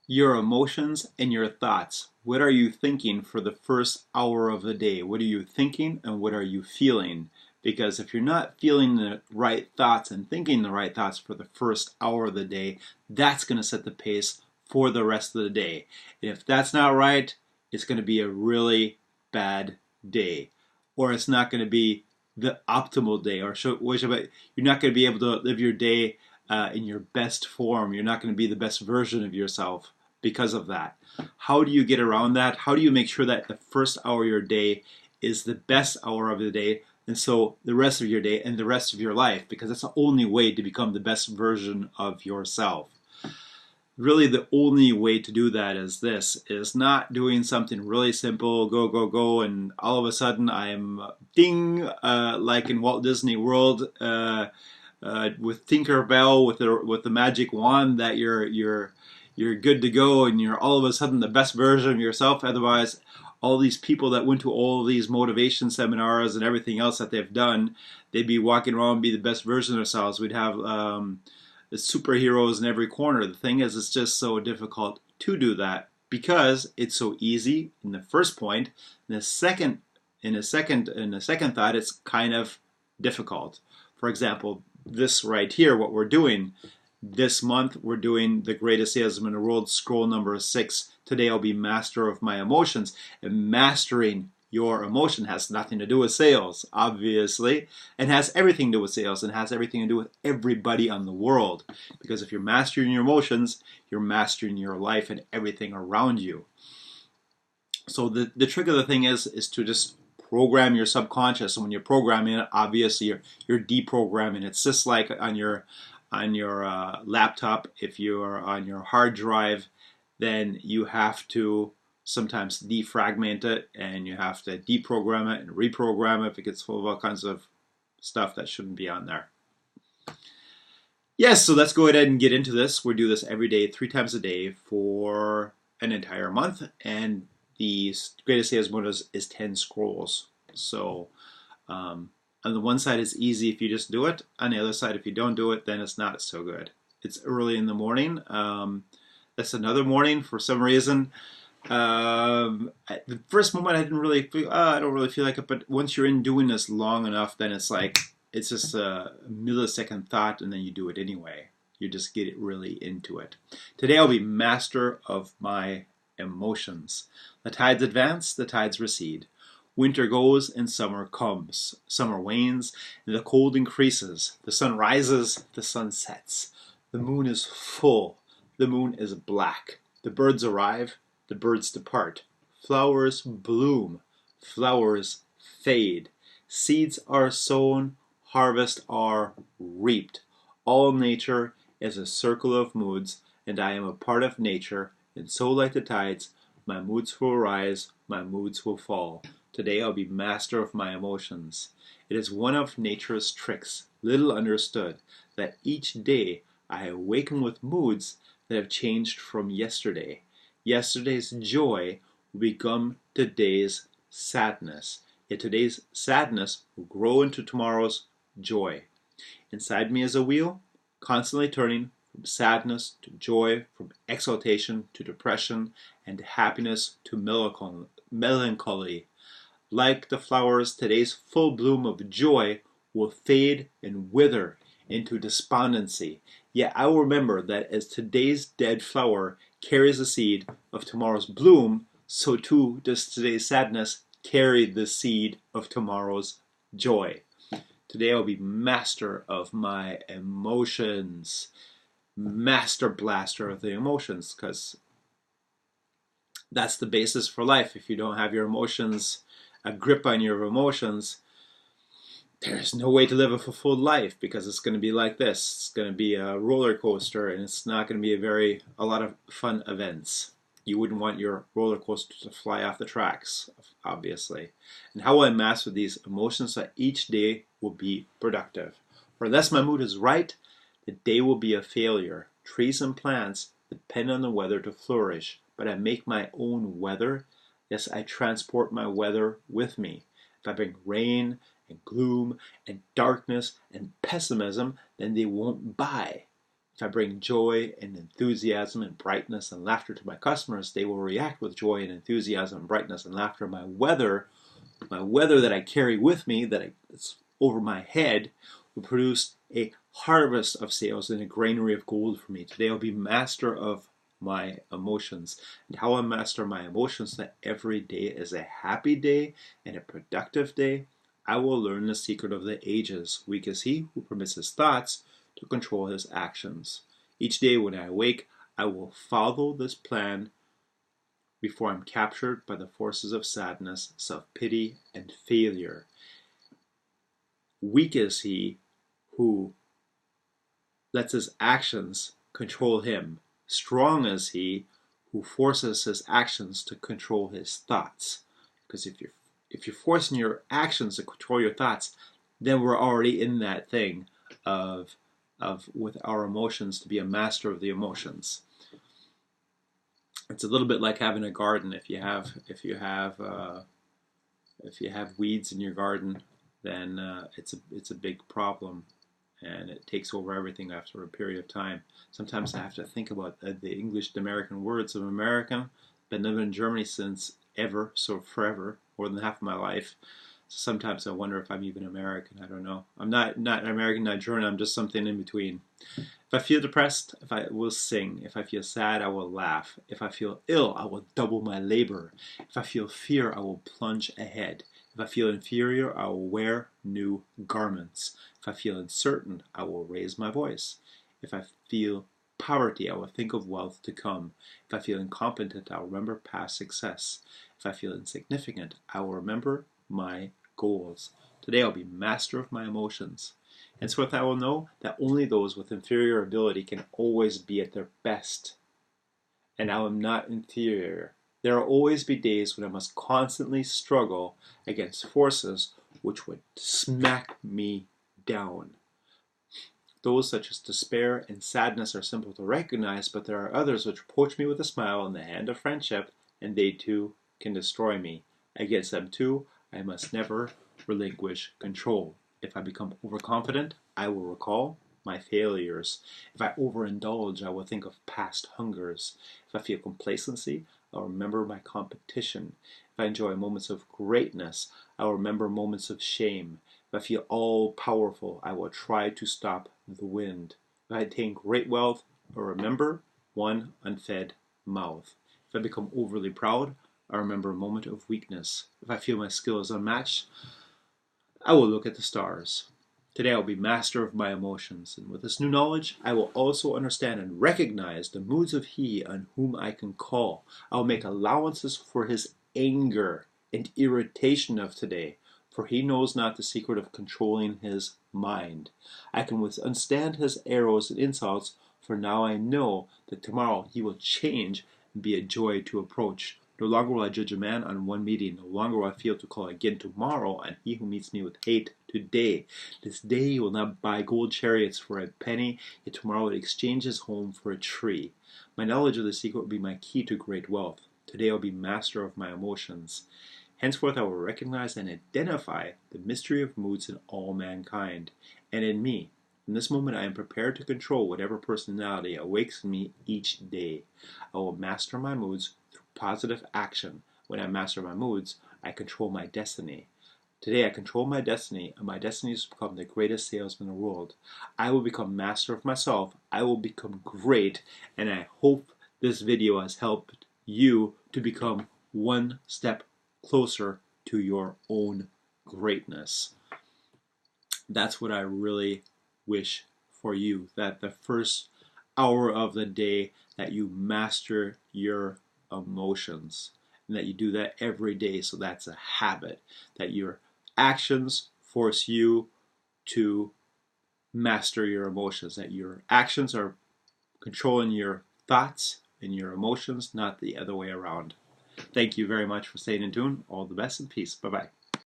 Your emotions and your thoughts. What are you thinking for the first hour of the day? What are you thinking and what are you feeling? Because if you're not feeling the right thoughts and thinking the right thoughts for the first hour of the day, that's going to set the pace for the rest of the day. And if that's not right, it's going to be a really bad day. Or it's not going to be the optimal day. You're not going to be able to live your day in your best form. You're not going to be the best version of yourself because of that. How do you get around that? How do you make sure that the first hour of your day is the best hour of the day, and so the rest of your day and the rest of your life? Because that's the only way to become the best version of yourself. Really, the only way to do that is not doing something really simple, go, go, go, and all of a sudden I'm ding, like in Walt Disney World, with Tinkerbell with the magic wand that you're good to go and you're all of a sudden the best version of yourself. Otherwise, all these people that went to all these motivation seminars and everything else that they've done, they'd be walking around and be the best version of themselves. We'd have superheroes in every corner. The thing is, it's just so difficult to do that because it's so easy in the first point. In the second thought, it's kind of difficult. For example, this right here, what we're doing this month, we're doing the greatest salesman in the world, scroll number 6. Today I'll be master of my emotions. And mastering your emotion has nothing to do with sales, obviously, and has everything to do with sales and has everything to do with everybody on the world. Because if you're mastering your emotions, you're mastering your life and everything around you. So the trick of the thing is to just program your subconscious. And when you're programming it, obviously you're deprogramming. It's just like on your laptop. If you're on your hard drive, then you have to sometimes defragment it and you have to deprogram it and reprogram it if it gets full of all kinds of stuff that shouldn't be on there. Yes, so let's go ahead and get into this. We do this every day, 3 times a day for an entire month, and the greatest salesman is 10 scrolls. So on the one side, it's easy if you just do it. On the other side, if you don't do it, then it's not so good. It's early in the morning. That's another morning for some reason. At the first moment, I didn't really feel. I don't really feel like it. But once you're in doing this long enough, then it's like it's just a millisecond thought, and then you do it anyway. You just get it really into it. Today, I'll be master of my emotions. The tides advance, the tides recede. Winter goes and summer comes. Summer wanes and the cold increases. The sun rises, the sun sets. The moon is full. The moon is black. The birds arrive, the birds depart. Flowers bloom. Flowers fade. Seeds are sown, harvest are reaped. All nature is a circle of moods, and I am a part of nature, and so like the tides, my moods will rise, my moods will fall. Today I'll be master of my emotions. It is one of nature's tricks, little understood, that each day I awaken with moods that have changed from yesterday. Yesterday's joy will become today's sadness. Yet today's sadness will grow into tomorrow's joy. Inside me is a wheel, constantly turning from sadness to joy, from exaltation to depression, and happiness to melancholy. Like the flowers, today's full bloom of joy will fade and wither into despondency. Yet I will remember that as today's dead flower carries the seed of tomorrow's bloom, so too does today's sadness carry the seed of tomorrow's joy. Today I'll be master of my emotions. Master blaster of the emotions, because that's the basis for life. If you don't have your emotions, a grip on your emotions, there's no way to live a fulfilled life, because it's going to be like this. It's going to be a roller coaster, and it's not going to be a lot of fun events. You wouldn't want your roller coaster to fly off the tracks, obviously. And how will I master these emotions so that each day will be productive? For unless my mood is right, the day will be a failure. Trees and plants depend on the weather to flourish, but I make my own weather. Yes, I transport my weather with me. If I bring rain and gloom and darkness and pessimism, then they won't buy. If I bring joy and enthusiasm and brightness and laughter to my customers, they will react with joy and enthusiasm and brightness and laughter. My weather that I carry with me, it's over my head, will produce a harvest of sales and a granary of gold for me. Today I'll be master of my emotions. And how I master my emotions, that every day is a happy day and a productive day. I will learn the secret of the ages. Weak is he who permits his thoughts to control his actions. Each day when I awake, I will follow this plan before I'm captured by the forces of sadness, self-pity, and failure. Weak is he who lets his actions control him. Strong is he who forces his actions to control his thoughts. Because if you're forcing your actions to control your thoughts, then we're already in that thing of with our emotions, to be a master of the emotions. It's a little bit like having a garden. If you have weeds in your garden, then it's a big problem, and it takes over everything after a period of time. Sometimes I have to think about the English American words. I'm American, been living in Germany since ever, so forever, more than half of my life. So sometimes I wonder if I'm even American. I don't know. I'm not American, not German. I'm just something in between. If I feel depressed, I will sing. If I feel sad, I will laugh. If I feel ill, I will double my labor. If I feel fear, I will plunge ahead. If I feel inferior, I will wear new garments. If I feel uncertain, I will raise my voice. If I feel poverty, I will think of wealth to come. If I feel incompetent, I will remember past success. If I feel insignificant, I will remember my goals. Today I'll be master of my emotions. Henceforth I will know that only those with inferior ability can always be at their best. And I am not inferior. There will always be days when I must constantly struggle against forces which would smack me down. Those such as despair and sadness are simple to recognize, but there are others which approach me with a smile and the hand of friendship, and they too can destroy me. Against them too, I must never relinquish control. If I become overconfident, I will recall my failures. If I overindulge, I will think of past hungers. If I feel complacency, I'll remember my competition. If I enjoy moments of greatness, I will remember moments of shame. If I feel all-powerful, I will try to stop the wind. If I attain great wealth, I'll remember one unfed mouth. If I become overly proud, I remember a moment of weakness. If I feel my skill is unmatched, I will look at the stars. Today I will be master of my emotions, and with this new knowledge, I will also understand and recognize the moods of he on whom I can call. I will make allowances for his anger and irritation of today, for he knows not the secret of controlling his mind. I can withstand his arrows and insults, for now I know that tomorrow he will change and be a joy to approach. No longer will I judge a man on one meeting. No longer will I feel to call again tomorrow on he who meets me with hate today. This day he will not buy gold chariots for a penny, yet tomorrow it exchanges home for a tree. My knowledge of the secret will be my key to great wealth. Today I will be master of my emotions. Henceforth I will recognize and identify the mystery of moods in all mankind, and in me. From this moment I am prepared to control whatever personality awakes in me each day. I will master my moods through positive action. When I master my moods, I control my destiny. Today I control my destiny, and my destiny is to become the greatest salesman in the world. I will become master of myself. I will become great, and I hope this video has helped you to become one step closer to your own greatness. That's what I really wish for you, that the first hour of the day that you master your emotions, and that you do that every day, so that's a habit, that your actions force you to master your emotions, that your actions are controlling your thoughts and your emotions, not the other way around. Thank you very much for staying in tune. All the best and peace. Bye-bye.